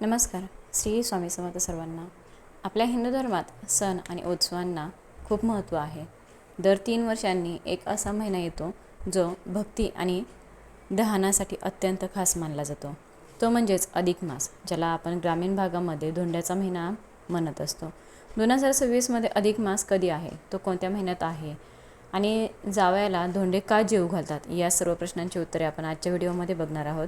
नमस्कार. श्री स्वामी समर्थ सर्वांना. आपल्या हिंदू धर्मात सण आणि उत्सवांना खूप महत्त्व आहे. दर 3 वर्षांनी एक असा महिना येतो जो भक्ती आणि दहनासाठी अत्यंत खास मानला जातो. तो म्हणजेच अधिक मास, ज्याला आपण ग्रामीण भागामध्ये धोंड्याचा महिना म्हणत असतो. 2026मध्ये अधिक मास कधी आहे, तो कोणत्या महिन्यात आहे आणि जावयाला धोंडे का जेवू घालतात, या सर्व प्रश्नांची उत्तरे आपण आजच्या व्हिडिओमध्ये बघणार आहोत.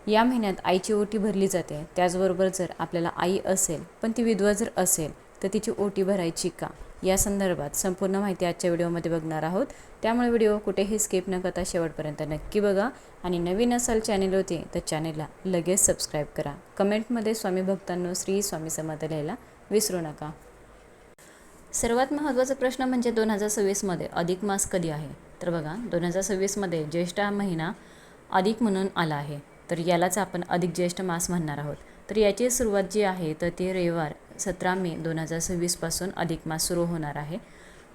या महिन्यात आईची ओटी भरली जाते. त्याचबरोबर जर आपल्याला आई असेल पण ती विधवा जर असेल तर तिची ओटी भरायची का, या संदर्भात संपूर्ण माहिती आजच्या व्हिडिओमध्ये बघणार आहोत. त्यामुळे व्हिडिओ कुठेही स्किप न करता शेवटपर्यंत नक्की बघा आणि नवीन असाल चॅनल होते तर चॅनलला लगेच सबस्क्राईब करा. कमेंटमध्ये स्वामी भक्तांनो श्री स्वामी समर्थ लिहायला विसरू नका. सर्वात महत्त्वाचा प्रश्न म्हणजे 2026मध्ये अधिक मास कधी आहे. तर बघा, 2026मध्ये ज्येष्ठ महिना अधिक म्हणून आला आहे, तर यालाच आपण अधिक ज्येष्ठ मास म्हणणार आहोत. तर याची सुरुवात जी आहे तर ती रविवार 17 मे 2026पासून अधिक मास सुरू होणार आहे.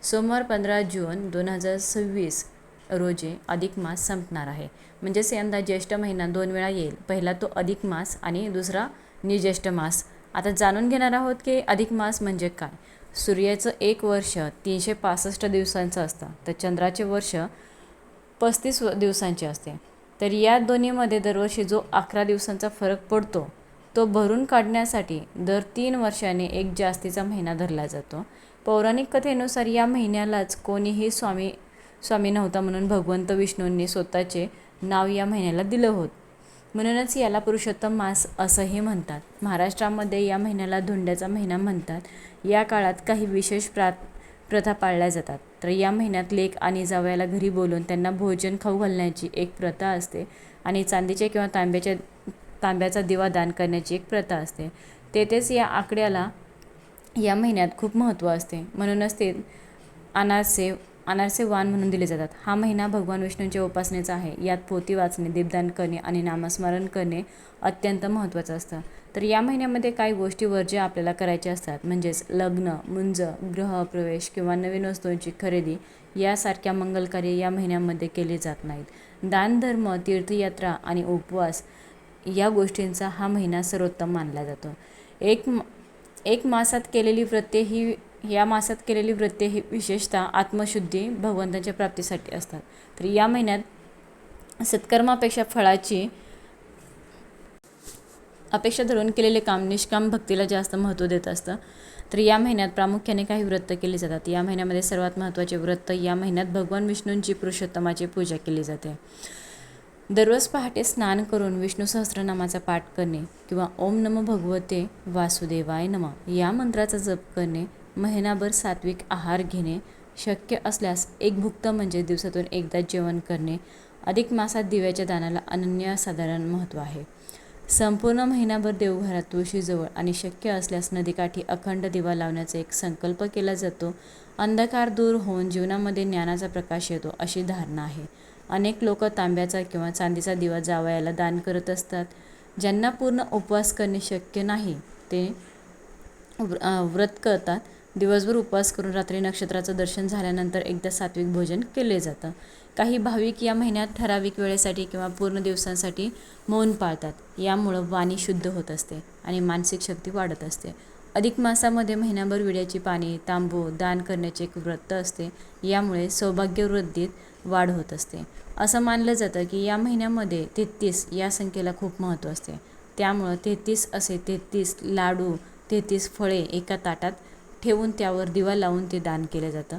सोमवार 15 जून 2026 रोजी अधिक मास संपणार आहे. म्हणजेच यंदा ज्येष्ठ महिना 2 वेळा येईल. पहिला तो अधिक मास आणि दुसरा निर्ज्येष्ठ मास. आता जाणून घेणार आहोत की अधिक मास म्हणजे काय. सूर्याचं एक वर्ष 365 दिवसांचं असतं, तर चंद्राचे वर्ष 35 दिवसांचे असते. तर या दोन्हीमध्ये दरवर्षी जो 11 दिवसांचा फरक पडतो तो भरून काढण्यासाठी दर 3 वर्षांनी एक जास्तीचा महिना धरला जातो. पौराणिक कथेनुसार या महिन्यालाच कोणीही स्वामी नव्हता, म्हणून भगवंत विष्णूंनी स्वतःचे नाव या महिन्याला दिलं होतं. म्हणूनच याला पुरुषोत्तम मास असंही म्हणतात. महाराष्ट्रामध्ये या महिन्याला धोंड्याचा महिना म्हणतात. या काळात काही विशेष प्रथा पाळल्या जातात. तर या महिन्यात लेक आणि जावयाला घरी बोलून त्यांना भोजन खाऊ घालण्याची एक प्रथा असते आणि चांदीचे किंवा तांब्याचा दिवा दान करण्याची एक प्रथा असते. तेथेच या आकड्याला या महिन्यात खूप महत्त्व असते. म्हणूनच ते अनारसे वाण म्हणून दिले जातात. हा महिना भगवान विष्णूंच्या उपासनेचा आहे. यात पोथी वाचणे, दीपदान करणे आणि नामस्मरण करणे अत्यंत महत्त्वाचं असतं. तर या महिन्यामध्ये काही गोष्टी वर्ज्य आपल्याला करायच्या असतात. म्हणजेच लग्न, मुंज, गृहप्रवेश किंवा नवीन वस्तूंची खरेदी यासारख्या मंगल कार्य या महिन्यामध्ये केले जात नाहीत. दानधर्म, तीर्थयात्रा आणि उपवास या गोष्टींचा हा महिना सर्वोत्तम मानला जातो. एक मासात केलेली व्रते ही विशेषतः आत्मशुद्धी, भगवंताच्या प्राप्तीसाठी असतात. तर या महिन्यात सत्कर्मापेक्षा फळाची अपेक्षा धरून केलेले काम निष्काम भक्तीला जास्त महत्त्व देत असतं. तर या महिन्यात प्रामुख्याने काही व्रत केली जातात. या महिन्यामध्ये सर्वात महत्त्वाचे व्रत या महिन्यात भगवान विष्णूंची पुरुषोत्तमाची पूजा केली जाते. दररोज पहाटे स्नान करून विष्णू सहस्त्रनामाचा पाठ करणे किंवा ओम नमो भगवते वासुदेवाय नमः या मंत्राचा जप करणे, महिनाभर सात्विक आहार घेणे, शक्य असल्यास एक भुक्त म्हणजे दिवसातून एकदा जेवण करणे. अधिक मासात दिव्याच्या दानाला अनन्यसाधारण महत्त्व आहे. संपूर्ण महिनाभर देवघरात तुळशीजवळ आणि शक्य असल्यास नदीकाठी अखंड दिवा लावण्याचा एक संकल्प केला जातो. अंधकार दूर होऊन जीवनामध्ये ज्ञानाचा प्रकाश येतो, अशी धारणा आहे. अनेक लोक तांब्याचा किंवा चांदीचा दिवा जावयाला दान करत असतात. ज्यांना पूर्ण उपवास करणे शक्य नाही ते व्रत करतात. दिवसभर उपवास करून रात्री नक्षत्राचं दर्शन झाल्यानंतर एकदा सात्विक भोजन केले जातं. काही भाविक या महिन्यात ठराविक वेळेसाठी किंवा पूर्ण दिवसांसाठी मौन पाळतात. यामुळं वाणी शुद्ध होत असते आणि मानसिक शक्ती वाढत असते. अधिक मासामध्ये महिनाभर विड्याची पाने, तांबूळ दान करण्याचे एक व्रत असते. यामुळे सौभाग्यवृद्धीत वाढ होत असते. असं मानलं जातं की या महिन्यामध्ये 33 या संख्येला खूप महत्त्व असते. त्यामुळं 33 लाडू, 33 फळे एका ताटात ठेवून त्यावर दिवा लावून ते दान केलं जातं.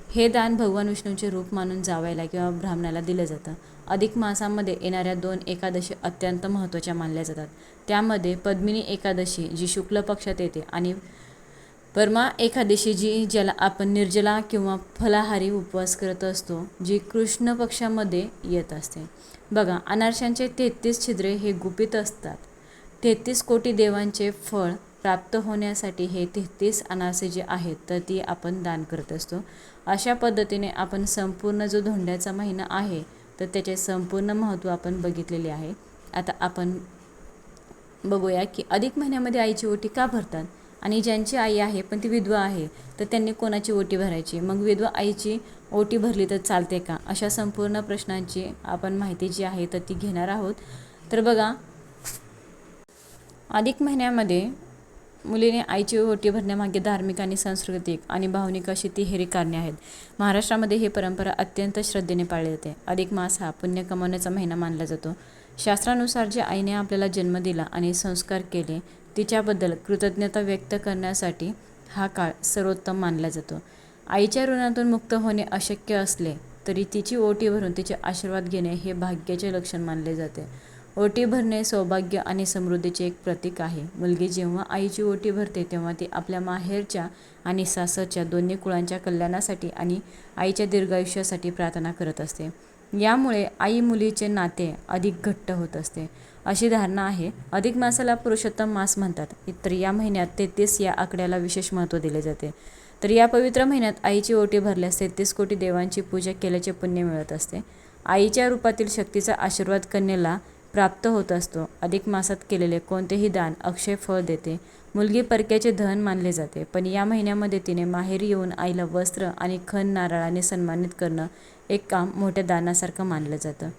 हे दान भगवान विष्णूंचे रूप मानून जावयाला किंवा ब्राह्मणाला दिलं जातं. अधिक मासामध्ये येणाऱ्या 2 एकादशी अत्यंत महत्त्वाच्या मानल्या जातात. त्यामध्ये पद्मिनी एकादशी जी शुक्ल पक्षात येते आणि परमा एकादशी ज्याला आपण निर्जला किंवा फलाहारी उपवास करत असतो, जी कृष्ण पक्षामध्ये येत असते. बघा, अनारशांचे 33 छिद्रे हे गुपित असतात. 33 कोटी देवांचे फळ प्राप्त होण्यासाठी हे 33 अनारसे जे आहेत तर ती आपण दान करत असतो. अशा पद्धतीने आपण संपूर्ण जो धोंड्याचा महिना आहे तर त्याचे संपूर्ण महत्त्व आपण बघितलेले आहे. आता आपण बघूया की अधिक महिन्यामध्ये आईची ओटी का भरतात आणि ज्यांची आई आहे पण ती विधवा आहे तर त्यांनी कोणाची ओटी भरायची, मग विधवा आईची ओटी भरली तर चालते का, अशा संपूर्ण प्रश्नांची आपण माहिती जी आहे तर ती घेणार आहोत. तर बघा, अधिक महिन्यामध्ये मुलीने आईची ओटी भरण्यामागे धार्मिक आणि सांस्कृतिक आणि भावनिक अशी तिहेरी कारणे आहेत. महाराष्ट्रामध्ये ही परंपरा अत्यंत श्रद्धेने पाळली जाते. अधिक मास हा पुण्य कमावण्याचा महिना मानला जातो. शास्त्रानुसार जे आईने आपल्याला जन्म दिला आणि संस्कार केले तिच्याबद्दल कृतज्ञता व्यक्त करण्यासाठी हा काळ सर्वोत्तम मानला जातो. आईच्या ऋणातून मुक्त होणे अशक्य असले तरी तिची ओटी भरून तिचे आशीर्वाद घेणे हे भाग्याचे लक्षण मानले जाते. ओटी भरणे सौभाग्य आणि समृद्धीचे एक प्रतीक आहे. मुलगी जेव्हा आईची ओटी भरते तेव्हा ती आपल्या माहेरच्या आणि सासरच्या दोन्ही कुळांच्या कल्याणासाठी आणि आईच्या दीर्घायुष्यासाठी प्रार्थना करत असते. यामुळे आई मुलीचे नाते अधिक घट्ट होत असते अशी धारणा आहे. अधिक मासाला पुरुषोत्तम मास म्हणतात. तर या महिन्यात 33 या आकड्याला विशेष महत्त्व दिले जाते. तर या पवित्र महिन्यात आईची ओटी भरल्यास 33 कोटी देवांची पूजा केल्याचे पुण्य मिळत असते. आईच्या रूपातील शक्तीचा आशीर्वाद कन्येला प्राप्त होत असतो. अधिक मासात केलेले कोणतेही दान अक्षय फळ देते. मुलगी परक्याचे धन मानले जाते, पण या महिन्यामध्ये तिने माहेरी येऊन आईला वस्त्र आणि खण नारळाने सन्मानित करणं एक काम मोठ्या दानासारखं मानलं जातं.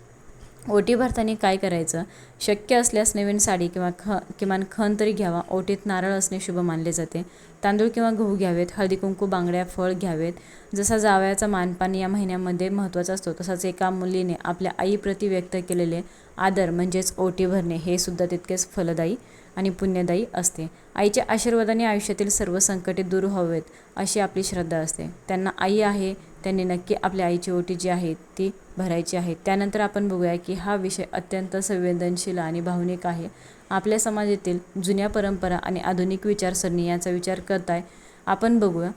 ओटी भरताना काय करायचं? शक्य असल्यास नवीन साडी किंवा किमान खण तरी घ्यावा. ओटीत नारळ असणे शुभ मानले जाते. तांदूळ किंवा गहू घ्यावेत. हळदी कुंकू बांगड्या फळ घ्यावेत. जसा जावयाचा मानपान या महिन्यामध्ये महत्त्वाचा असतो तसाच एका मुलीने आपल्या आईप्रती व्यक्त केलेले आदर म्हणजेच ओटी भरणे हे सुद्धा तितकेच फलदायी आणि पुण्यदायी असते. आईच्या आशीर्वादाने आयुष्यातील सर्व संकटे दूर व्हावेत अशी आपली श्रद्धा असते. त्यांना आई आहे त्यांनी नक्की आपल्या आईची ओटी जी आहे ती भरायची आहे. त्यानंतर आपण बघूया की हा विषय अत्यंत संवेदनशील आणि भावनिक आहे. आपल्या समाजातील जुन्या परंपरा आणि आधुनिक विचारसरणी याचा विचार करताय आपण बघूया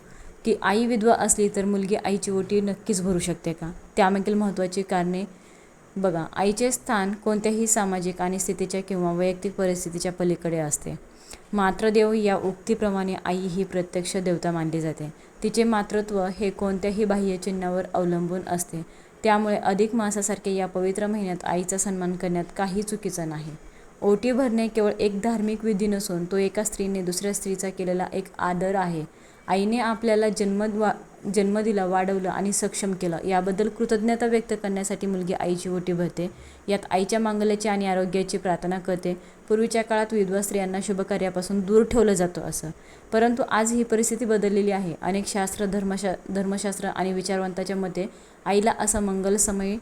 की आई विधवा असली तर मुलगी आईची ओटी नक्कीच भरू शकते का? त्यामागील महत्त्वाची कारणे बघा. आईचे स्थान कोणत्याही सामाजिक आणि स्थितीच्या किंवा वैयक्तिक परिस्थितीच्या पलीकडे असते. मातृदेव या उक्तीप्रमाणे आई ही प्रत्यक्ष देवता मानली जाते. तिचे मातृत्व हे कोणत्याही बाह्य चिन्हावर अवलंबून असते. त्यामुळे अधिक मासासारख्या या पवित्र महिन्यात आईचा सन्मान करण्यात काही चुकीचं नाही. ओटी भरणे केवळ एक धार्मिक विधी नसून तो एका स्त्रीने दुसऱ्या स्त्रीचा केलेला एक आदर आहे. आईने आपल्याला जन्म दिला, वाढवलं आणि सक्षम केलं याबद्दल कृतज्ञता व्यक्त करण्यासाठी मुलगी आईची ओटी भरते. यात आईच्या मांगल्याची आणि आरोग्याची प्रार्थना करते. पूर्वीच्या काळात विधवा स्त्रियांना शुभकार्यापासून दूर ठेवलं जातं असं, परंतु आज ही परिस्थिती बदललेली आहे. अनेक शास्त्र धर्मशास्त्र आणि विचारवंताच्या मते आईला असं मंगलसमयी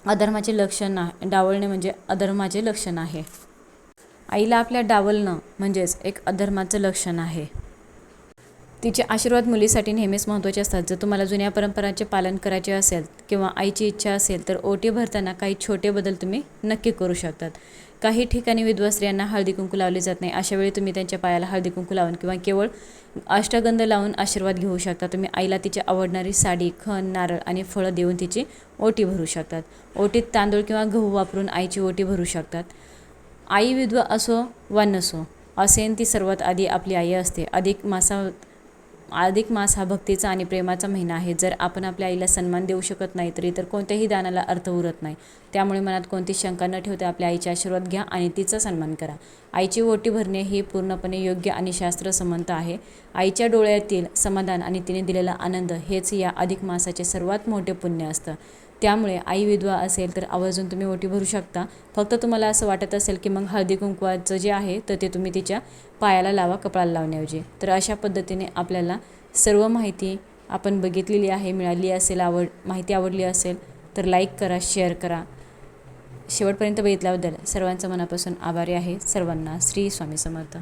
अधर्माचे लक्षण डावलणे म्हणजे अधर्माचे लक्षण आहे. आईला आपल्या डावलणं म्हणजेच एक अधर्माचं लक्षण आहे. तिचे आशीर्वाद मुलीसाठी नेहमीच महत्त्वाचे असतात. जर तुम्हाला जुन्या परंपरांचे पालन करायचे असेल किंवा आईची इच्छा असेल तर ओटी भरताना काही छोटे बदल तुम्ही नक्की करू शकतात. काही ठिकाणी विधवा स्त्रियांना हळदी कुंकू लावले जात नाही. अशा वेळी तुम्ही त्यांच्या पायाला हळदी कुंकू लावून किंवा केवळ अष्टगंध लावून आशीर्वाद घेऊ शकता. तुम्ही आईला तिची आवडणारी साडी, खण, नारळ आणि फळं देऊन तिची ओटी भरू शकतात. ओटीत तांदूळ किंवा गहू वापरून आईची ओटी भरू शकतात. आई विधवा असो वा नसो, असेन ती सर्वात आधी आपली आई असते. अधिक मास हा भक्तीचा आणि प्रेमाचा महिना आहे. जर आपण आपल्या आईला सन्मान देऊ शकत नाही तर इतर कोणत्याही दानाला अर्थ उरत नाही. त्यामुळे मनात कोणती शंका न ठेवता आपल्या आईचे आशीर्वाद घ्या आणि तिचा सन्मान करा. आईची ओटी भरणे हे पूर्णपणे योग्य आणि शास्त्रसंमत आहे. आईच्या डोळ्यातील समाधान आणि तिने दिलेला आनंद हेच या अधिक मासाचे सर्वात मोठे पुण्य असतं. त्यामुळे आई विधवा असेल तर आवर्जून तुम्ही ओटी भरू शकता. फक्त तुम्हाला असं वाटत असेल की मग हळदी कुंकवाचं जे आहे तर ते तुम्ही तिच्या पायाला लावा कपाळाला लावण्याऐवजी. तर अशा पद्धतीने आपल्याला सर्व माहिती आपण बघितलेली आहे. मिळाली असेल, माहिती आवडली असेल तर लाईक करा, शेअर करा. शेवटपर्यंत बघितल्याबद्दल सर्वांचं मनापासून आभारी आहे. सर्वांना श्री स्वामी समर्थ.